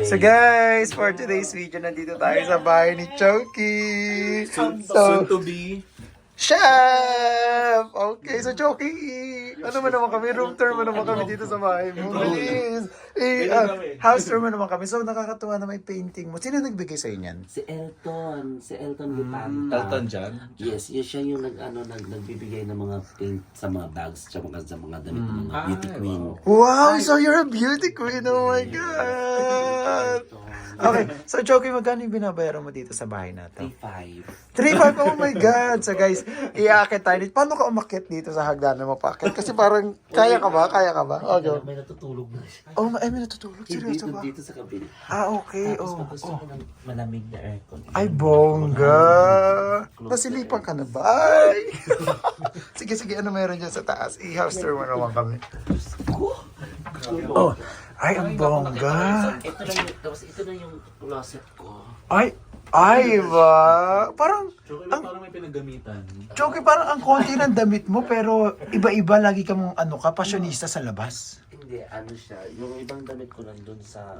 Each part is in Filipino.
So guys, for today's video, nandito tayo sa bahay ni Choki. Soon So, to be. Chef! Okay, so Choki, ano man naman kami, room tour mo naman kami dito sa bahay mo. Please! House tour mo naman kami. So nakakatuwa na may painting mo. Sino nagbigay sa'yo niyan? Si Elton Gutanta. Elton John? Yes, yun siya yung nagbibigay ng mga paint sa mga bags sa mga damit ng mga beauty queen. Wow, so you're a beauty queen. Oh my God! Okay, so Choki, magkano yung binabayaran mo dito sa bahay natin? 3-5. 3-5, oh my God! So guys, iaakit tayo dito. Paano ka umakit dito sa hagdanan mo paakit? Kasi parang, kaya ka ba? Kaya ka ba? Okay. May natutulog na siya. Oh, may natutulog. Seryoso ba? Dito sa kabila. Ah, okay. Tapos Oh, gusto oh. ko ng malamig na aircon. Ay, bongga! Nasilipan ka na ba? Ay! Sige, ano meron dyan sa taas? I-house tour mo naman kami. Oh, ay, ang bongga! Ito lang yung, tapos ito na yung closet ko. Ay ba? Parang, Parang may pinagamitan. Choki, parang ang konti ng damit mo, pero iba-iba lagi ka mong pasyonista sa labas. Hindi, ano siya, yung ibang damit ko nandun sa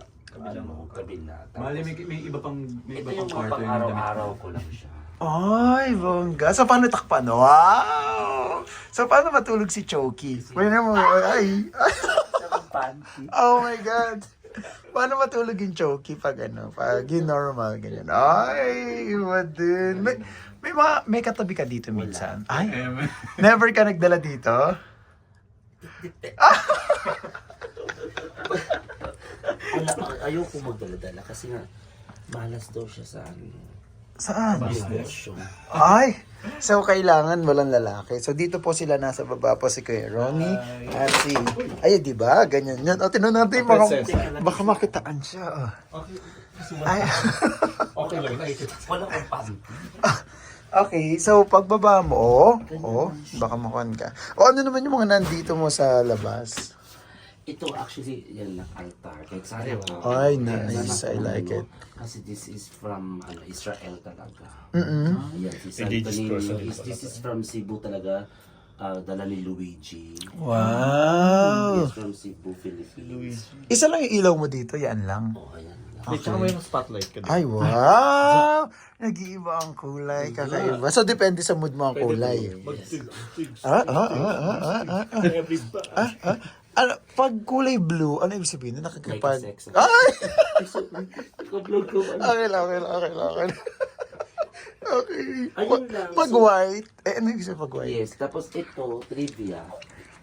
kabila. Mali, may iba pang Ito yung mga kwarto yung pang-araw-araw ko lang siya. Ay, bongga. So, paano takpan? Wow! So, paano matulog si Choki? Pwede mo, ay. Oh my God! Paano matulog yung Choki pag yung normal, ganyan? Ay, iba din. May katabi ka dito minsan? Ay, never ka nagdala dito? Ayoko magdala-dala kasi nga malas daw siya sa Saan? business. Ay! So, kailangan walang lalaki. So, dito po sila nasa baba po si Kuya Ronnie at si... Ay, di ba? Ganyan yan. O, tinan natin. Baka makitaan siya. Ay. Okay lang, nakikita. Wala akong panty. Okay, so pagbaba mo, baka makuhan ka. O, ano naman yung mga nandito mo sa labas? Ito actually, yan lang, altar. Kahit saan ako. Ay, nice. I like it. Kasi this is from Israel talaga. Mm-mm. Yan, si Anthony, this is from Cebu talaga. Dala ni Luigi. Wow! Yes, from Cebu, Philippines. Isa lang yung ilaw mo dito, yan lang. Oh, ayan. Tsaka may spotlight ka dito. Ay, wow! Nag-iiba ang kulay, kakaiba. So, depende sa mood mo ang kulay. Ano, pag kulay blue, ano ibig sabihin? Nakakapag... Like a sex. Ay! Nag-vlog ko ba? Okay lang. Okay. Ayun lang. Pag white, ano ibig sabihin pag white? Yes, tapos ito, trivia.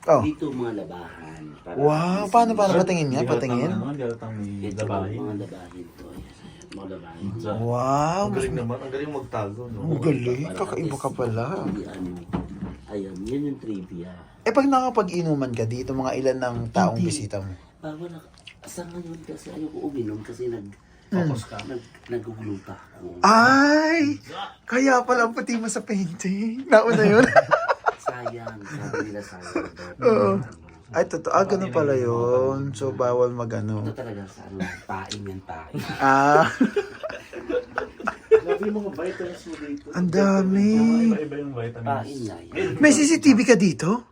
Oh. Dito mga labahan. Para Wow, paano patingin niya? Patingin? Galatang may Ito labahin. mga labahin to. Ayan, mga labahin to. Wow, Ang galing naman, ang galing magtago, no? ang galing. Kakaiba ka pala. Ayun, yun yung trivia. Pag nakapag-inuman ka dito, mga ilan ng taong bisita mo? Wala, sa ngayon kasi ayoko uminom kasi Focus ka. naguguluta ako. Ay! Kaya pala ang puti mo sa painting. Nauna yun. Sayang, sabi nila sayang. Oo. Ay, totoo. Ganun pala yun. So, bawal Ito talaga sa paing yan, paing. Grabe yung mga vitamins mo dito. Ang dami. Iba-iba yung vitamins. Paing na yan. May CCTV ka dito?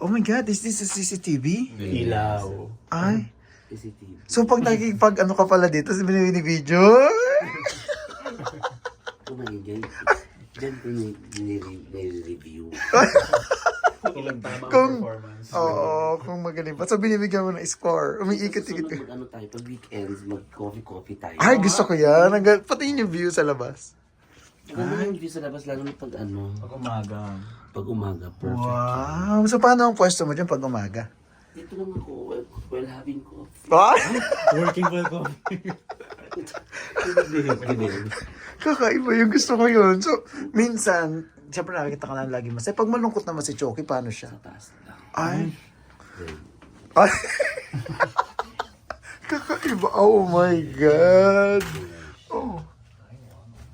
Oh my God, is this a CCTV? Ilaw. Ay. CCTV. So, pag ka pala dito, sa video, Kumain dyan ko nire-review. Ilang tama ang Kung- performance. Oo, kung magaling pa. So, binibigyan mo ng score. Umiikot-ikot ka. Mag-ano tayo, pag weekends, mag-coffee tayo. Ay, gusto ko yan. Pati yung view sa labas. Ganda yung view sa labas, lalo na pag Pag umaga. pag umaga, perfect. Wow. So, paano ang pwesto mo dyan pag umaga? Dito lang ako, while having coffee. Working well coffee. Kakaiba yung gusto ko yun. So, minsan, siyempre nakikita ka na lagi masaya. Pag malungkot naman si Choki, paano siya? Sa taas lang. Ay. Ay. Kakaiba. Oh my God. Oh.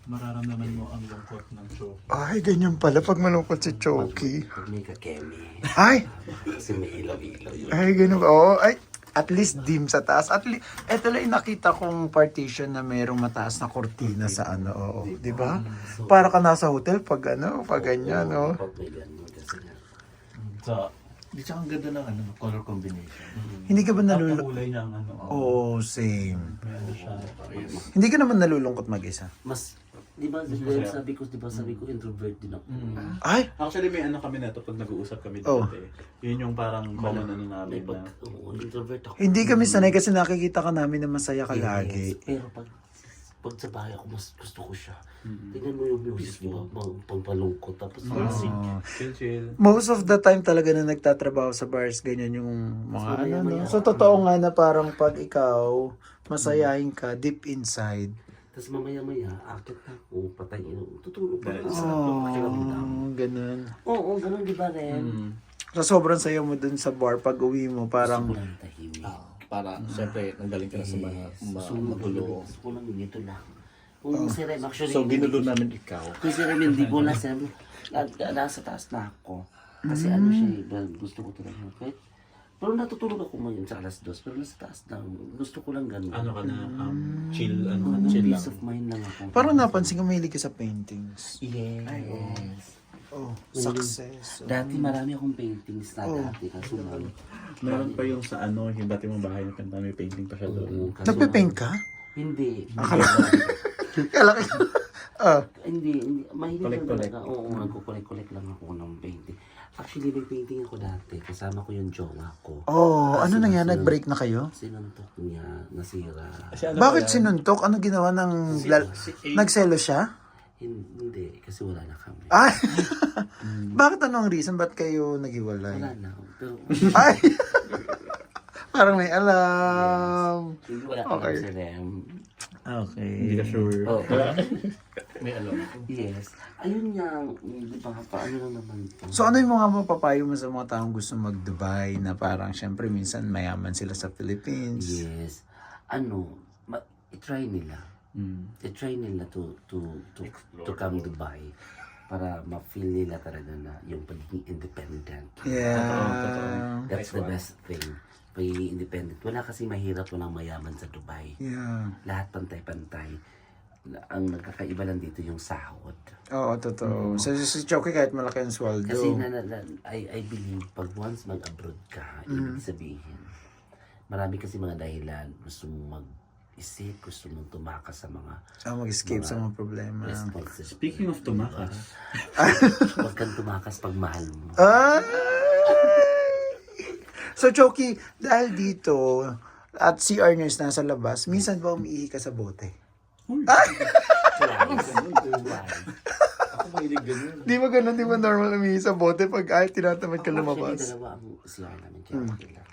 Mararamdaman mo ang lungkot ng show. Ay, ganyan pala pag malungkot si Choki. Pag may kakemi. Ay. Kasi may ilaw-ilaw yun. Ay, ganun ba? Oh, ay. At least dim sa taas. At least, eto lang yung nakita kong partition na mayroong mataas na kortina sa oo. Di ba? Para ka nasa hotel pag pag ganyan, oh. Pag may ganun kasi nga. So, Di tsaka ang ganda ng ano, color combination. Hindi ka ba Ang nalulungkot? kulay niyang ano. Oo, same. May ano siya. Hindi ka naman nalulungkot mag-isa. Mas, di ba, sabi ko, introvert din ako. Ay! Actually, may ano kami na to pag nag-uusap kami Oh. dati. Yun yung parang common ano namin na. Oo, introvert ako. Hindi kami sanay kasi nakikita ka namin na masaya ka lagi. Pero pag sa bahay ako, mas gusto ko siya. Tingnan mo yung music, di ba? Pagpalungkot. Tapos, Chill. Most of the time talaga na nagtatrabaho sa bars, ganyan yung mga Mas ano, no? maya-maya. So, totoo nga na parang pag ikaw, masayahin ka deep inside. tapos mamaya-maya, akit na ako, patay ino. Tutulog pa Dahil ako. Oh, ganun. Oo, ganun di ba rin? So, sobrang sayo mo dun sa bar. Pag uwi mo, parang, Gusto ko lang tahimik. Para, siyempre, nanggaling ka na sa mga Gusto ko lang ganito lang. Kung si Rem, actually, So, ginulo namin ikaw. kung si Rem hindi ko na sabi, nasa taas na ako. Kasi ano siya, gusto ko talaga. Kahit, pero natutulog ako ngayon sa alas 2, pero nasa taas lang. Gusto ko lang ganun. Ano ka na, chill, chill lang. Peace of mind lang ako. parang napansin ko mahilig ka sa paintings. Yes. Oh, success. Dati marami akong paintings na dati. Kaso lang, Meron pa yung sa ano, yung dati mong bahay na pinta, may painting pa siya doon. kaso Nagpe-paint ka? Hindi. Kala ko. Hindi. Mahilig lang Collect-collect. talaga. Oo, nagkukolek-collect lang ako ng painting. Actually, may painting ako dati. Kasama ko yung jowa ko. Oh, ano nangyari? Nag-break na kayo? Sinuntok niya, nasira. Bakit sinuntok? Ano ginawa ng... Nagselo siya? Hindi, kasi wala na kami. Ay! Bakit ano ang reason? Ba't kayo naghiwalay? Wala na. Pero, Ay! Parang may alam. hindi wala ka lang si Rem. Okay. Hindi ka sure. Oo. May alam. Yes. Ayun nga, di ba, paano lang naman ito? So ano yung mga mapapayo mo sa mga taong gusto mag-Dubai na parang syempre minsan mayaman sila sa Philippines? Yes. I-try nila. I-try nila to come Dubai para ma-feel nila talaga na yung pagiging independent. Yeah. That's the best thing. Pagiging independent. Wala kasi mahirap, walang mayaman sa Dubai. Yeah. Lahat pantay-pantay. Ang nagkakaiba lang dito yung sahod. Oo, totoo. So si Choki kahit malaki ang sweldo. Kasi I believe pag once mag-abroad ka, ibig sabihin, marami kasi mga dahilan. Gusto mong mag-isip, gusto mong tumakas sa mga mag-escape sa mga problema. responsibilities. Speaking of tumakas, Huwag kang tumakas pag mahal mo. Ay! So Choki, dahil dito at si Ernest nasa labas, minsan ba umiihi ka sa bote? Twice. ako mahilig ganun. Di ba ganun? Di ba normal umiihi sa bote pag tinatamad ka Actually, lumabas? dalawa ang CR namin. Kaya okay lang.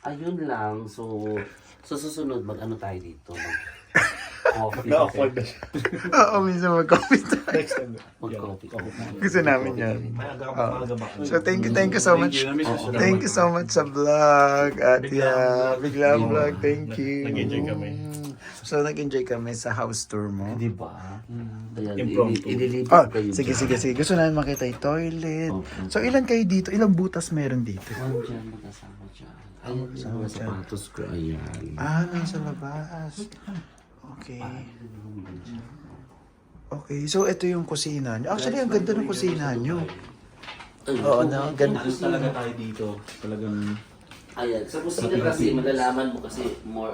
Ayun lang. So susunod, mag-ano tayo dito? Mag-coffee. Na-awkward na siya. Oo, minsan mag-coffee tayo. Next time. Mag-coffee. Gusto namin yan. Maaga ba? So thank you so much. Thank you so much sa vlog. At yeah, bigla vlog. Thank you. Nag-enjoy kami. So nag-enjoy kami sa house tour mo. Di ba? Ayan, Impromptu. ililipat kayo. Sige. Gusto namin makita yung toilet. So ilan kayo dito? Ilang butas meron dito? Diyan, magkasama dyan. Ayun, yung mga sapatos ko. Ayan. Nasa labas. Okay. Okay, so ito yung kusina nyo. Actually, ang ganda ng kusina nyo. Oo, no? Ganda. Talaga tayo dito. Talagang Ayan, sa kusina kasi malalaman mo kasi more.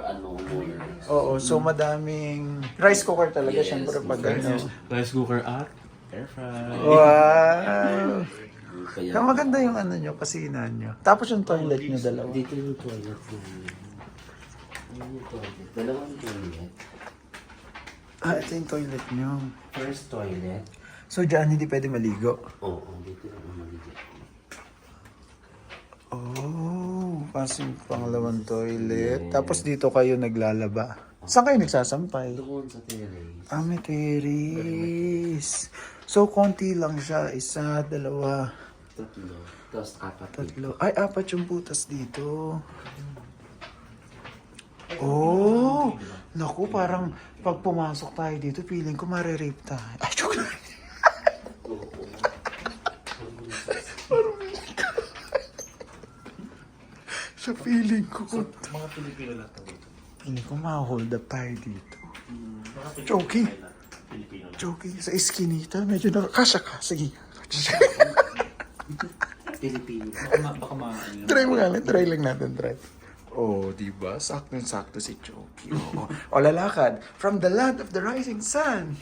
Oo, so madaming rice cooker talaga, Yes, syempre pag ano. rice cooker at air fry. Wow! Kaya, Kaya maganda yung ano nyo, kusina nyo. Tapos yung toilet nyo dalawa. dito yung toilet ko. Ayan yung toilet. Dalawang toilet. Ito yung toilet nyo. First toilet. So dyan hindi pwede maligo. Oo, dito yung malilit. Oh, kasi yung pangalawang toilet. Tapos dito kayo naglalaba. Saan kayo nagsasampay? Doon sa terrace. May terrace. So, konti lang siya. 1, 2, 3. Tapos 4. 3. Ay, 4 yung butas dito. Oh! Naku, parang pag pumasok tayo dito, feeling ko marirape tayo. Ay, joke lang. Sa feeling ko. Mga Pilipino na to. Feeling ko ma-hold up tayo dito. Choking. Pilipino na. Choking sa iskinita. Medyo nakakasya ka. Sige. Pilipino. Baka Try mo nga lang, try lang natin, try. Oh, di ba? Sakto-sakto si Choki. O, lalakad. From the land of the rising sun.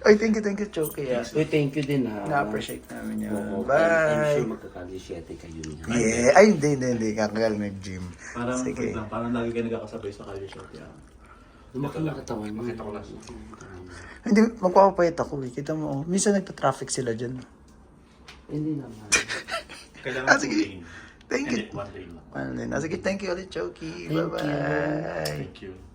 Ay, thank you, Choki. Uy, thank you din ha. Na-appreciate namin yan. Oo, I'm Bye. sure magkakalisyete kayo niya. Yeah. Ay, hindi. Kakagal nag-gym. Parang, Sige. parang lagi ka nagkakasabay sa kalye shop yan. Lumaki na katawan mo. Makita ko lang. Hindi, magpapapayat ako eh. Kita mo, oh. Minsan nagpa-traffic sila dyan. Hindi naman. Kailangan Sige. Thank you. One lane lang. Sige, thank you ulit, Choki. Thank you. Bye-bye. Thank you.